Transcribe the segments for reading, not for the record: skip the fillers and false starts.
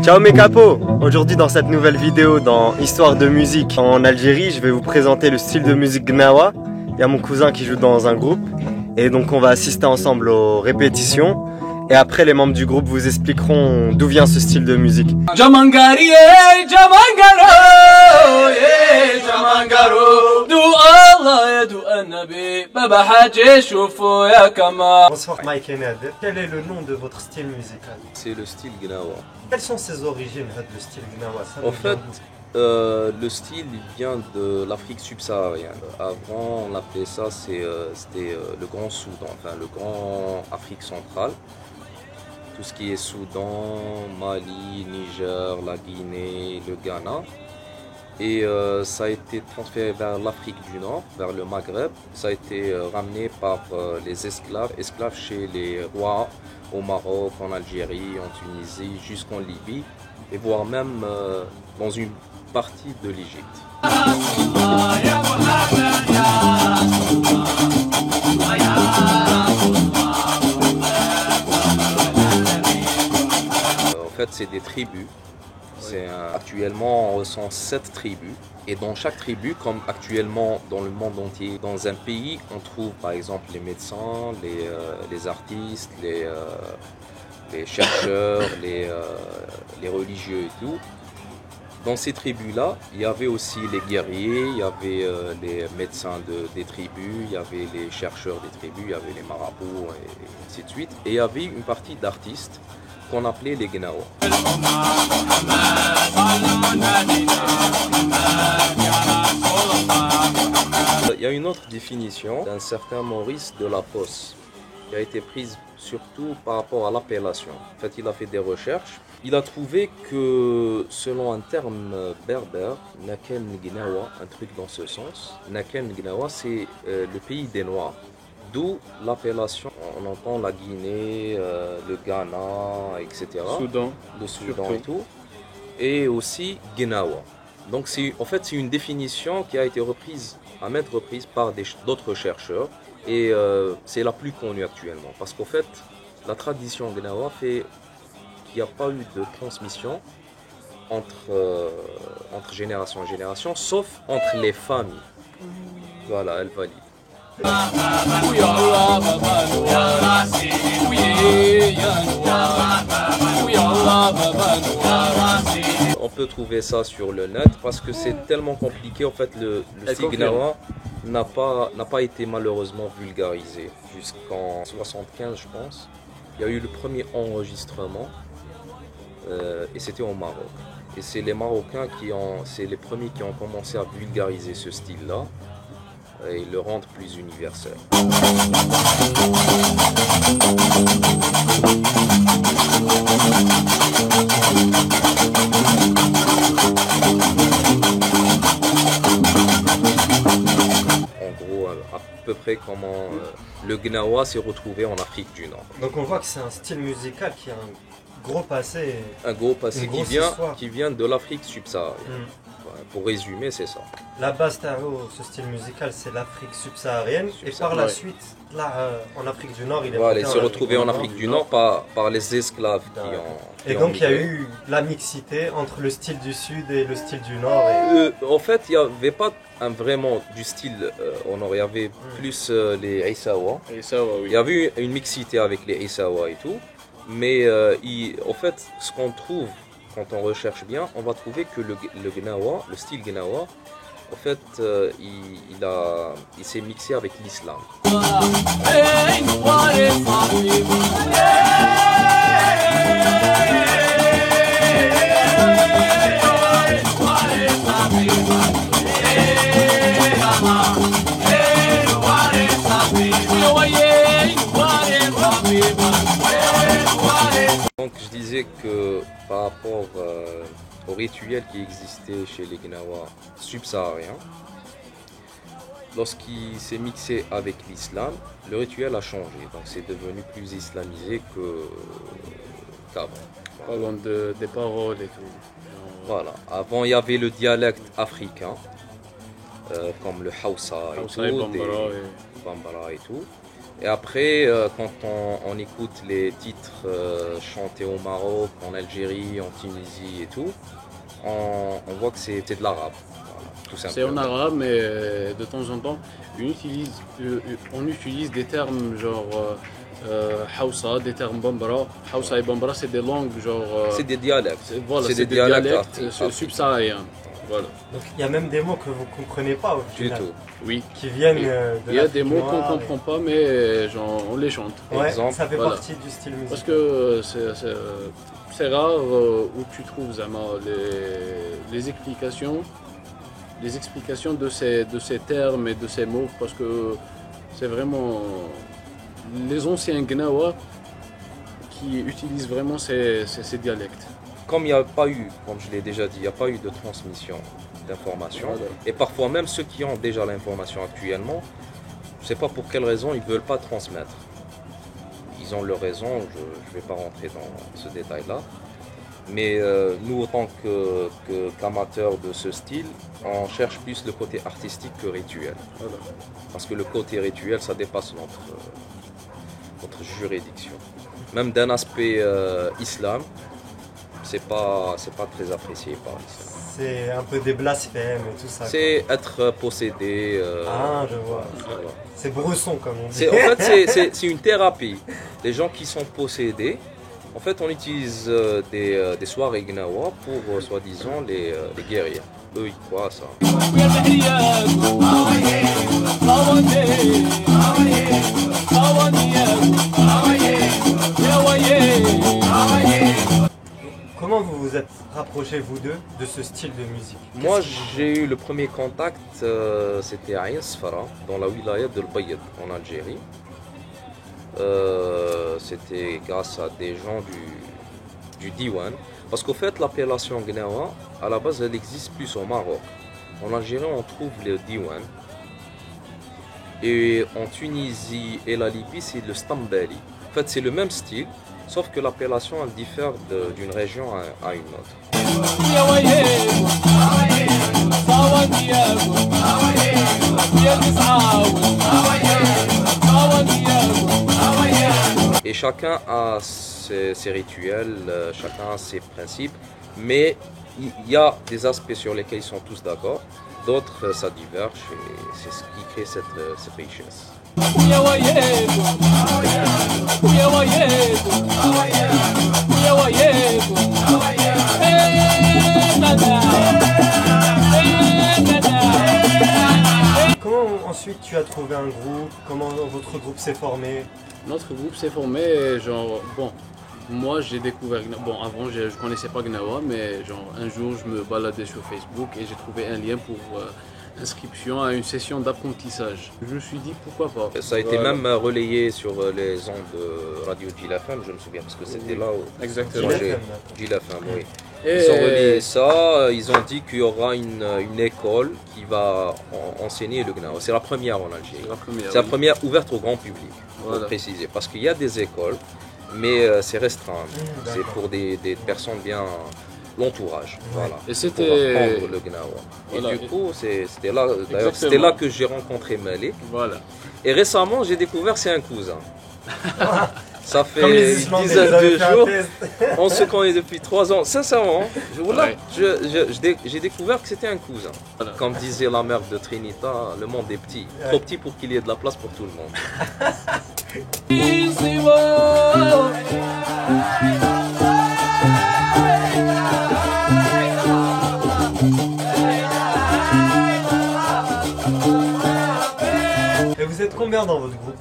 Ciao mes capos! Aujourd'hui dans cette nouvelle vidéo dans Histoire de musique en Algérie, je vais vous présenter le style de musique Gnawa. Il y a mon cousin qui joue dans un groupe et donc on va assister ensemble aux répétitions. Et après les membres du groupe vous expliqueront d'où vient ce style de musique. Jamangari, Jamangaro, Jamangaro, du Allah, du Annabi, Baba Haji, Choufou, Yakama. Bonsoir Mike et Nader. Quel est le nom de votre style musical? C'est le style Gnawa. Quelles sont ses origines, le style Gnawa? En fait, le style vient de l'Afrique subsaharienne. Avant, on appelait ça, c'était le Grand Soudan, enfin le Grand Afrique centrale. Tout ce qui est Soudan, Mali, Niger, la Guinée, le Ghana. Et ça a été transféré vers l'Afrique du Nord, vers le Maghreb. Ça a été ramené par les esclaves chez les rois au Maroc, en Algérie, en Tunisie, jusqu'en Libye, et voire même dans une partie de l'Égypte. En fait, c'est des tribus. Actuellement, on recense 7 tribus. Et dans chaque tribu, comme actuellement dans le monde entier, dans un pays, on trouve par exemple les médecins, les artistes, les chercheurs, les religieux et tout. Dans ces tribus-là, il y avait aussi les guerriers, il y avait les médecins des tribus, il y avait les chercheurs des tribus, il y avait les marabouts et ainsi de suite. Et il y avait une partie d'artistes qu'on appelait les Gnawa. Il y a une autre définition d'un certain Maurice de la Fosse qui a été prise surtout par rapport à l'appellation. En fait, il a fait des recherches. Il a trouvé que selon un terme berbère, Naken Gnawa, un truc dans ce sens, Naken Gnawa, c'est le pays des Noirs. D'où l'appellation, on entend la Guinée, le Ghana, etc. Le Soudan et tout. Et aussi Gnawa. Donc en fait c'est une définition qui a été reprise à maintes reprises par d'autres chercheurs. Et c'est la plus connue actuellement. Parce qu'en fait, la tradition Gnawa fait qu'il n'y a pas eu de transmission entre génération et génération, sauf entre les familles. Voilà, elle valide. On peut trouver ça sur le net parce que c'est tellement compliqué. En fait, le style Gnawa n'a pas été malheureusement vulgarisé jusqu'en 75, je pense. Il y a eu le premier enregistrement et c'était au Maroc. Et c'est les Marocains c'est les premiers qui ont commencé à vulgariser ce style-là et le rendre plus universel. À peu près comment le Gnawa s'est retrouvé en Afrique du Nord. Donc on voit que c'est un style musical qui a un gros passé. Un gros passé qui vient de l'Afrique subsaharienne. Pour résumer, c'est ça. La base ce style musical, c'est l'Afrique subsaharienne. Et par la suite, là, en Afrique du Nord, il s'est retrouvé en Afrique du Nord par les esclaves Et donc il y a eu la mixité entre le style du Sud et le style du Nord. En fait, il n'y avait pas vraiment du style il y avait plus les Aïssawa. Il y avait une mixité avec les Aïssawa et tout. Mais en fait, ce qu'on trouve quand on recherche bien, on va trouver que le Gnawa, le style Gnawa, en fait, il s'est mixé avec l'islam. Donc je disais que par rapport au rituel qui existait chez les Gnawa subsahariens, lorsqu'il s'est mixé avec l'islam, le rituel a changé. Donc c'est devenu plus islamisé qu'avant. Parlons des paroles et tout. Voilà. Avant il y avait le dialecte africain, comme le Hausa et tout, Bambara et tout. Et après, quand on écoute les titres chantés au Maroc, en Algérie, en Tunisie et tout, on voit que c'est de l'arabe. Voilà, tout C'est simplement. en arabe, mais de temps en temps, on utilise des termes genre Hausa, des termes Bambara. Hausa et Bambara, c'est des langues genre. C'est des dialectes. Voilà, c'est c'est des des dialectes dialectes subsahariens. Voilà. Donc il y a même des mots que vous comprenez pas au Du final, tout. Oui. qui viennent Il de y a l'Afrique des mots qu'on noire ne comprend pas, mais genre, on les chante. Ouais, Exemple, ça fait voilà. partie du style musical. Parce que c'est rare où tu trouves Zama, les explications de ces termes et de ces mots, parce que c'est vraiment les anciens Gnawa qui utilisent vraiment ces dialectes. Comme il n'y a pas eu, comme je l'ai déjà dit, il n'y a pas eu de transmission d'informations, Voilà. et parfois même ceux qui ont déjà l'information actuellement, je ne sais pas pour quelle raison ils ne veulent pas transmettre. Ils ont leur raison, je ne vais pas rentrer dans ce détail-là. Mais nous, autant qu'amateurs de ce style, on cherche plus le côté artistique que rituel. Voilà. Parce que le côté rituel, ça dépasse notre juridiction. Même d'un aspect islam, c'est pas très apprécié par l'islam. C'est un peu des blasphèmes et tout ça. C'est être possédé. Ah, je vois. voilà. C'est Bresson comme on dit. En fait, c'est une thérapie. Les gens qui sont possédés, en fait, on utilise des soirées Gnawa pour, soi-disant, les guérir. Eux, ils croient à ça. Comment vous vous êtes rapprochés, vous deux, de ce style de musique? Moi, j'ai eu le premier contact, c'était à Ain Sfara, dans la wilaya de L'Bayed, en Algérie. C'était grâce à des gens du Diwan. Parce qu'au fait, l'appellation Gnawa, à la base, elle existe plus au Maroc. En Algérie, on trouve le Diwan. Et en Tunisie et la Libye, c'est le Stambali. En fait, c'est le même style, sauf que l'appellation, elle diffère d'une région à une autre. Et chacun a ses rituels, chacun a ses principes, mais il y a des aspects sur lesquels ils sont tous d'accord, d'autres ça diverge et c'est ce qui crée cette richesse. Comment ensuite tu as trouvé un groupe? Comment votre groupe s'est formé? Notre groupe s'est formé, genre, bon, moi j'ai découvert, bon, avant je connaissais pas Gnawa, mais genre, un jour je me baladais sur Facebook et j'ai trouvé un lien pour inscription à une session d'apprentissage. Je me suis dit pourquoi pas. Ça a été Voilà. même relayé sur les ondes de Radio Gilafam, je me souviens, parce que c'était là où Exactement. Gilafam, oui. Et Ils ont relayé ça, ils ont dit qu'il y aura une école qui va enseigner le Gnawa. C'est la première en Algérie. C'est la oui. première ouverte au grand public, pour Voilà. préciser. Parce qu'il y a des écoles, mais c'est restreint. C'est d'accord. pour des personnes bien, l'entourage. Voilà. Et Pour c'était. apprendre le Gnawa. Voilà. Et du coup, c'était là, d'ailleurs, Exactement. c'était là que j'ai rencontré Malik. Voilà. Et récemment, j'ai découvert c'est un cousin. Ça Comme fait les une Islandais, dizaine vous avez de fait un jours. test. On se connaît depuis 3 ans. Sincèrement, voilà, Ouais. j'ai découvert que c'était un cousin. Voilà. Comme disait la mère de Trinita, le monde est petit. Ouais. Trop petit pour qu'il y ait de la place pour tout le monde. Et vous êtes combien dans votre groupe?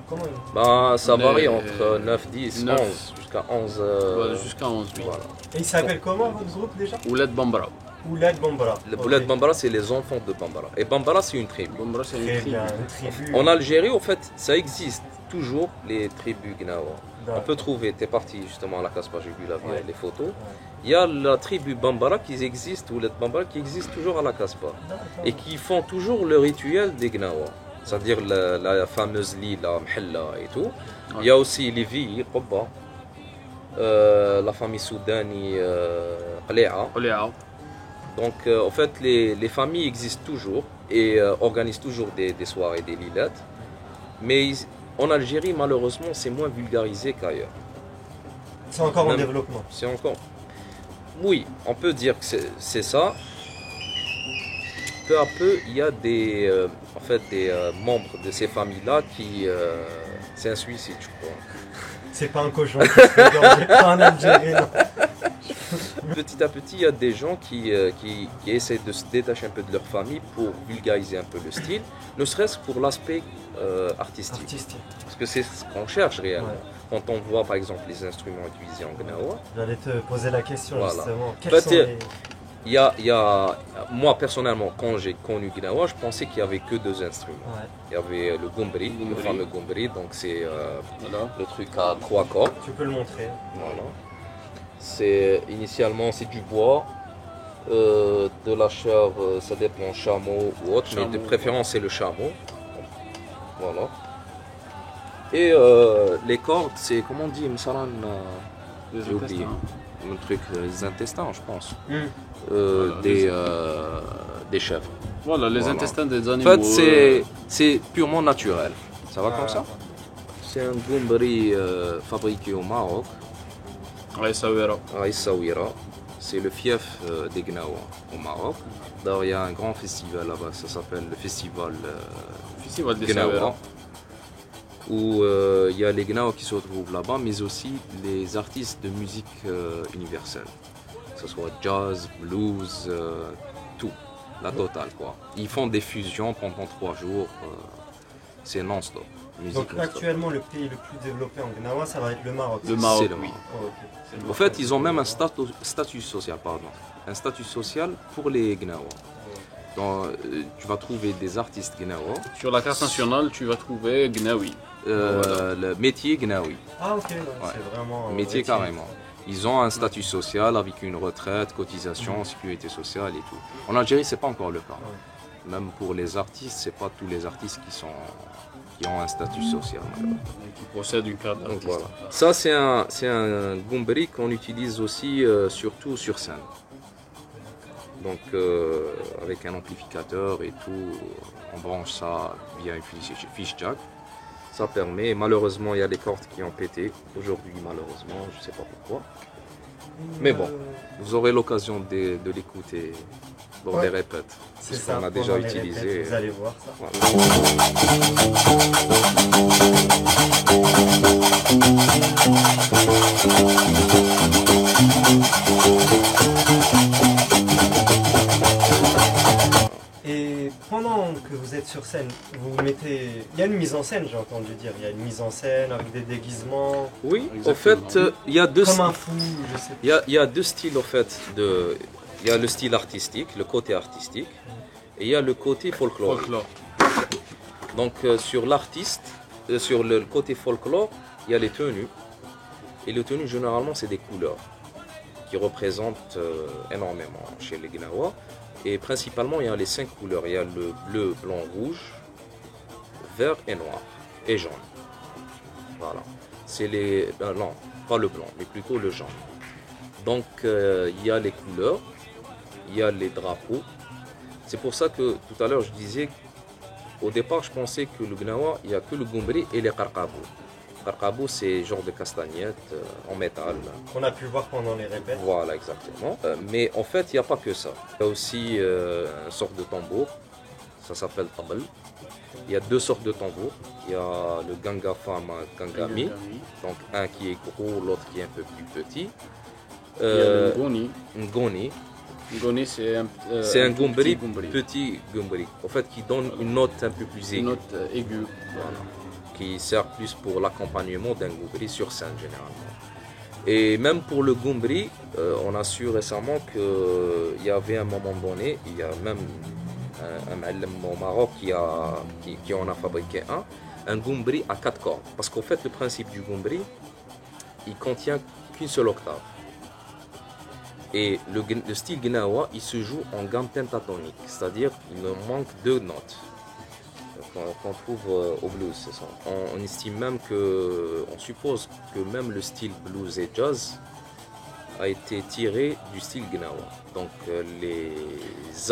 Comment... Ben, ça On varie est entre 9, 10, 9. 11, jusqu'à 11. Voilà, jusqu'à 11, oui. Voilà. Et il s'appelle comment votre groupe déjà? Ouled Bambara. Ouled Bambara. Le Ok. Boulet de Bambara, c'est les enfants de Bambara. Et Bambara, c'est une tribu. Bambara, c'est une Très tribu. bien, une tribu. En Algérie, au fait, ça existe toujours les tribus Gnawa. On D'accord. peut trouver, t'es parti justement à la Casbah, j'ai vu Ouais. les photos. Il y a la tribu Bambara qui existe, ou les Bambara qui existe toujours à la Casbah. D'accord. Et qui font toujours le rituel des Gnawa. C'est-à-dire la fameuse Lila, Mhella et tout. Il y a aussi les villes, Qobba, la famille Soudani, Qali'a. Oléa. Donc, en fait, les familles existent toujours et organisent toujours des soirées, des lilettes. Mais en Algérie, malheureusement, c'est moins vulgarisé qu'ailleurs. C'est encore en Même- développement. C'est encore... Oui, on peut dire que c'est ça. Peu à peu, il y a des membres de ces familles-là qui... c'est un suicide, je crois. C'est pas un cochon qui se fait égorger, pas en Algérie, non. Petit à petit, il y a des gens qui essaient de se détacher un peu de leur famille pour vulgariser un peu le style, ne serait-ce pour l'aspect artistique. Artistique. Parce que c'est ce qu'on cherche réellement. Ouais. Quand on voit par exemple les instruments utilisés en Gnawa, J'allais te poser la question Voilà. justement. Quels Bah, sont t'es- les... moi personnellement, quand j'ai connu Gnawa, je pensais qu'il n'y avait que deux instruments. Ouais. Il y avait le gombri, le Gombri. fameux gombri, donc c'est Voilà. le truc à 3 cordes. Tu peux le montrer. Voilà. Initialement c'est du bois, de la chair, ça dépend chameau ou autre, mais de Chameau. préférence c'est le chameau. Voilà. Et les cordes, c'est comment on dit, Msaran, Les j'ai oublié. intestins. Le truc, les intestins, je pense. Voilà, Des chèvres. Voilà, les Voilà. intestins des En animaux. fait, c'est purement naturel. Ça va Ah. comme ça? C'est un gombri fabriqué au Maroc, Ouais, ça verra. à Essaouira. C'est le fief des Gnawa au Maroc. D'ailleurs, il y a un grand festival là-bas, ça s'appelle le festival Festival des Gnawa, Savera. où il y a les Gnawa qui se retrouvent là-bas, mais aussi les artistes de musique universelle, que ce soit jazz, blues, tout, la totale quoi. Ils font des fusions pendant 3 jours, c'est non-stop. Musique Donc non-stop. actuellement le pays le plus développé en Gnawa, ça va être le Maroc. Le Maroc, C'est le oui. Maroc. Oh, ok. En fait, ils ont même un statut social, pardon. Un statut social pour les Gnawa. Donc, tu vas trouver des artistes Gnawa, Sur la carte nationale, tu vas trouver Gnawi. Voilà. le métier Gnawi, Ah ok, ouais, c'est vraiment... métier carrément. Ils ont un statut social avec une retraite, cotisation, sécurité sociale et tout. En Algérie, c'est pas encore le cas. Même pour les artistes, c'est pas tous les artistes qui ont un statut social. Qui possède une carte Donc d'artiste. voilà. Ça, c'est un gombri qu'on utilise aussi surtout sur scène. Donc avec un amplificateur et tout, on branche ça via une fiche jack. Ça permet, malheureusement il y a des cordes qui ont pété, aujourd'hui malheureusement, je ne sais pas pourquoi. Mais bon, vous aurez l'occasion de l'écouter lors Ouais. des répètes. C'est Parce ça, qu'on a pendant déjà les utilisé. répètes, vous allez voir ça. Voilà. Et pendant que vous êtes sur scène, vous mettez... Il y a une mise en scène, j'ai entendu dire. Il y a une mise en scène avec des déguisements, Oui, en Exactement. fait, il y a deux comme un fou, je sais il y a deux styles en fait. Il y a le style artistique, le côté artistique, et il y a le côté folklorique. Folklore. Donc sur l'artiste, sur le côté folklore, il y a les tenues. Et les tenues généralement c'est des couleurs qui représentent énormément chez les Gnawa. Et principalement il y a les 5 couleurs. Il y a le bleu, blanc, rouge, vert et noir et jaune. Voilà. C'est les... non, pas le blanc, mais plutôt le jaune. Donc il y a les couleurs, il y a les drapeaux. C'est pour ça que tout à l'heure je disais, au départ je pensais que le Gnawa, il n'y a que le gombri et les qarqabou. Qarqabou c'est genre de castagnette en métal. qu'on a pu voir pendant les répètes. Voilà exactement. Mais en fait il n'y a pas que ça. Il y a aussi une sorte de tambour, ça s'appelle tabl. Il y a 2 sortes de tambours. Il y a le ganga fama, gangami. Donc un qui est gros, l'autre qui est un peu plus petit. Il y a le Ngoni. Ngoni, Ngoni, c'est c'est un tout gombri, petit gombri. petit gombri, en fait qui donne une note un peu plus Une aiguë, note aiguë. voilà, qui sert plus pour l'accompagnement d'un gombri sur scène généralement. Et même pour le gombri, on a su récemment qu'il y avait un moment donné, il y a même un ma'allem au Maroc qui en a fabriqué un gombri à 4 cordes. Parce qu'en fait le principe du gombri, il contient qu'une seule octave. Et le style Gnawa, il se joue en gamme pentatonique, c'est-à-dire il me manque 2 notes qu'on trouve au blues. C'est ça. On estime même que, on suppose que même le style blues et jazz a été tiré du style Gnawa. Donc les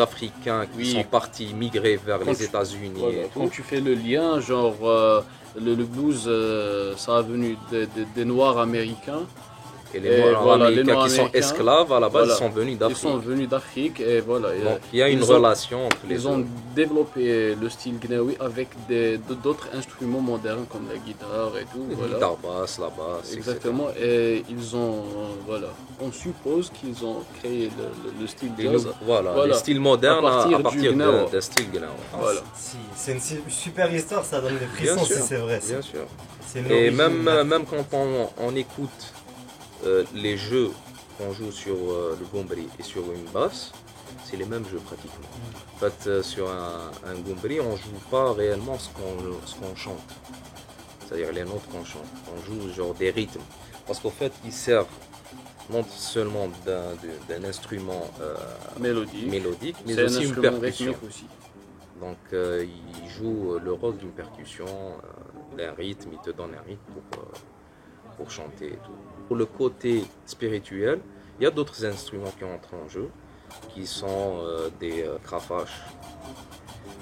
Africains qui sont partis migrer vers les États-Unis. Voilà, quand tu fais le lien, genre le blues, ça a venu des Noirs américains. Et les Noirs voilà, américains qui sont esclaves, à la base, voilà, ils sont venus d'Afrique. Ils sont venus d'Afrique et voilà. Donc il y a une relation entre les deux. Ils ont développppé le style gnawi avec d'autres instruments modernes comme la guitare et tout. La voilà. guitare basse, la basse, exactement. etc. Et ils ont, voilà, on suppose qu'ils ont créé le style jazz. Les styles modernes à partir d'un style gnawa. Voilà. C'est une super histoire, ça donne des frissons si c'est vrai. Bien sûr. Et même quand on écoute les jeux qu'on joue sur le gombri et sur une basse, c'est les mêmes jeux pratiquement. En fait, sur un gombri, on ne joue pas réellement ce qu'on chante. C'est-à-dire les notes qu'on chante. On joue genre des rythmes. Parce qu'en fait, ils servent non seulement d'un instrument mélodique, mais aussi une percussion. Aussi. Donc ils jouent le rôle d'une percussion, d'un rythme, ils te donnent un rythme pour chanter et tout. Pour le côté spirituel, il y a d'autres instruments qui entrent en jeu, qui sont des crafaches,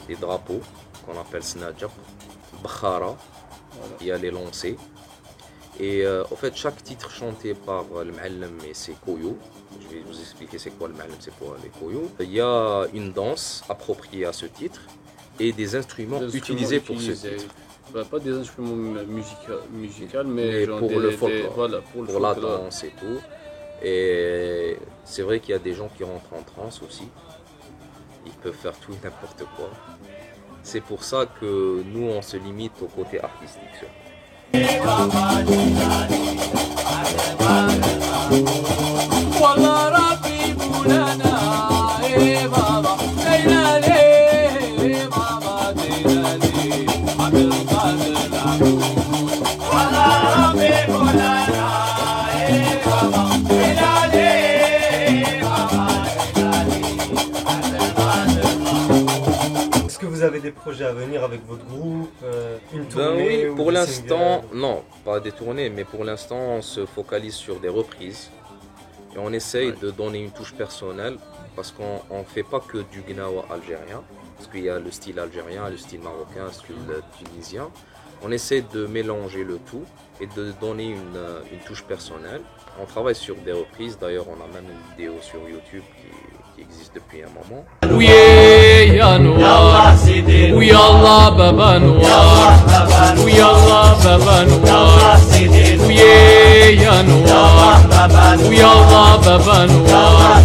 des drapeaux qu'on appelle snadjak, bkhara, il y a les lancers. Et en fait, chaque titre chanté par le ma'allim et ses koyos, je vais vous expliquer c'est quoi le ma'allim, c'est quoi les koyos. Il y a une danse appropriée à ce titre et des instruments utilisés pour ce titre. Pas des instruments musicaux, mais genre pour le folklore, voilà, pour la danse et tout. Et c'est vrai qu'il y a des gens qui rentrent en transe aussi. Ils peuvent faire tout et n'importe quoi. C'est pour ça que nous, on se limite au côté artistique. Est-ce que vous avez des projets à venir avec votre groupe, une tournée? Oui, pour l'instant, non, pas des tournées, mais pour l'instant, on se focalise sur des reprises. Et on essaye de donner une touche personnelle, parce qu'on ne fait pas que du gnawa algérien, parce qu'il y a le style algérien, le style marocain, le style tunisien. On essaie de mélanger le tout et de donner une touche personnelle. On travaille sur des reprises, d'ailleurs on a même une vidéo sur YouTube qui existe depuis un moment. Oui, ya noir, oui Allah baba noir, oui Allah baba noir, oui ya noir, oui Allah baba noir,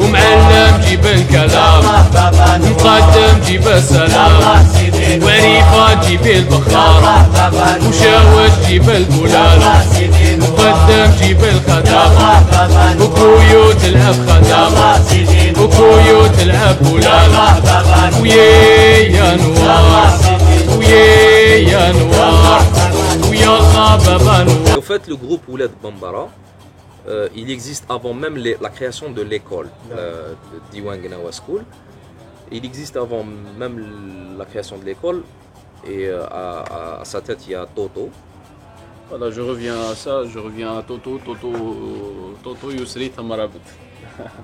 ومعلم جيب الكلام مقدم جيب السلام وريفة جيب البخار وشاوش جيب البلال مقدم جيب الخدام وكويو تلعب خدام وكويو تلعب بلال ويا يا نوار ويا يا نوار ويا الله بابا نوار. En fait, le groupe Ouled Bambara, il existe avant même la création de l'école de Diwan Gnawa School. Il existe avant même la création de l'école et à sa tête il y a Toto. Voilà, je reviens à ça, je reviens à Toto Yousri Tamarabat.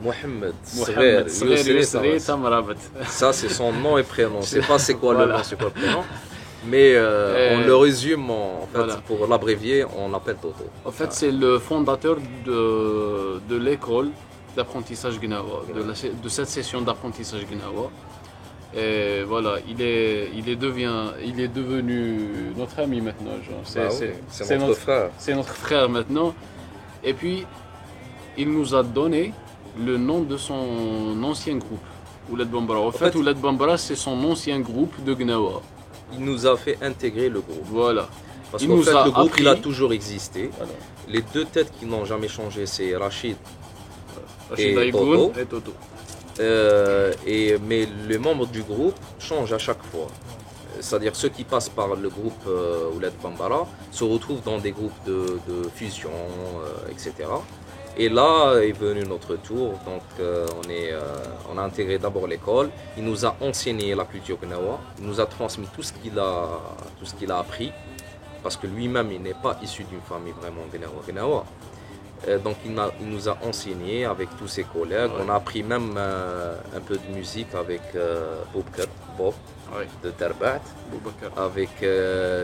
Mohamed Yousri Tamarabat. Ça c'est son nom et prénom, je ne sais pas c'est quoi le nom, c'est quoi le prénom. Mais on le résume, en fait, voilà. Pour l'abrévier, on l'appelle Toto. En fait, c'est le fondateur de l'école d'apprentissage Gnawa, de cette session d'apprentissage Gnawa. Et voilà, il est devenu notre ami maintenant. C'est notre frère. C'est notre frère maintenant. Et puis, il nous a donné le nom de son ancien groupe, Ouled Bambara. En fait, Ouled Bambara, c'est son ancien groupe de Gnawa. Il nous a fait intégrer le groupe. Voilà. Parce qu'en fait, le groupe, il a toujours existé. Voilà. Les deux têtes qui n'ont jamais changé, c'est Rachid et Toto. Mais les membres du groupe changent à chaque fois. C'est-à-dire ceux qui passent par le groupe Ouled Bambara se retrouvent dans des groupes de fusion, etc. Et là est venu notre tour, donc on a intégré d'abord l'école, il nous a enseigné la culture Gnawa, il nous a transmis tout ce qu'il a appris, parce que lui-même il n'est pas issu d'une famille vraiment Gnawa. Donc il nous a enseigné avec tous ses collègues. On a appris même un peu de musique avec Bob de Terbat, avec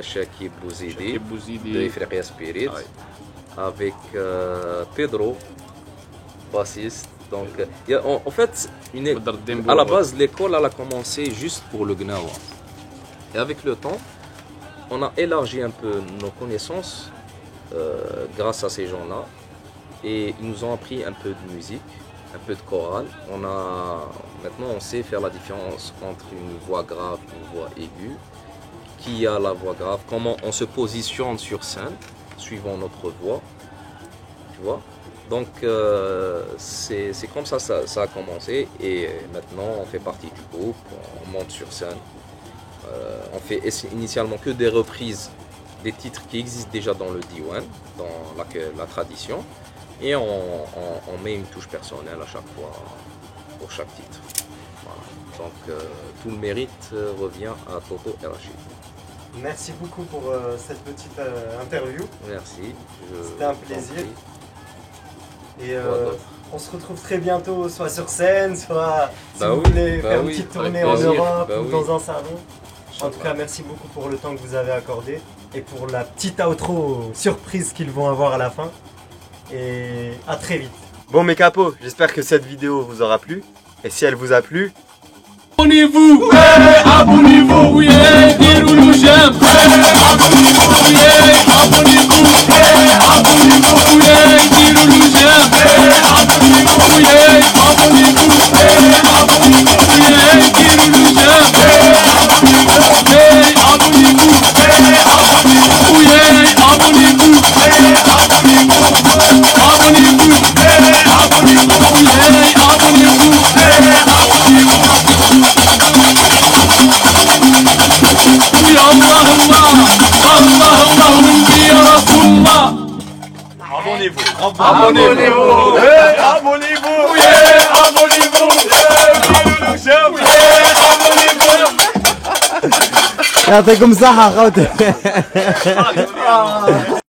Shakib Bouzidi de Ifriqiya Spirit, avec Pedro, bassiste. Donc, en fait, à la base, l'école elle a commencé juste pour le Gnawa. Et avec le temps, on a élargi un peu nos connaissances grâce à ces gens-là. Et ils nous ont appris un peu de musique, un peu de chorale. Maintenant, on sait faire la différence entre une voix grave et une voix aiguë. Qui a la voix grave, comment on se positionne sur scène, suivant notre voix. Tu vois? Donc, c'est comme ça a commencé. Et maintenant, on fait partie du groupe, on monte sur scène. On fait initialement que des reprises des titres qui existent déjà dans le diwan, dans la tradition. Et on met une touche personnelle à chaque fois pour chaque titre. Voilà. Donc tout le mérite revient à Toto et Rachid. Merci beaucoup pour cette petite interview. Merci. C'était un plaisir. Et on se retrouve très bientôt, soit sur scène, soit si vous voulez faire une petite tournée en Europe ou dans un salon. En tout cas, merci beaucoup pour le temps que vous avez accordé et pour la petite outro surprise qu'ils vont avoir à la fin. Et à très vite. Bon mes capos, j'espère que cette vidéo vous aura plu. Et si elle vous a plu, abonnez-vous, abonnez-vous, dirou le j'aime, abonnez-vous, abonnez-vous, abonnez-vous, dirou le j'aime, abonnez-vous, abonnez-vous, dirou le j'aime, abonnez-vous, abonnez-vous.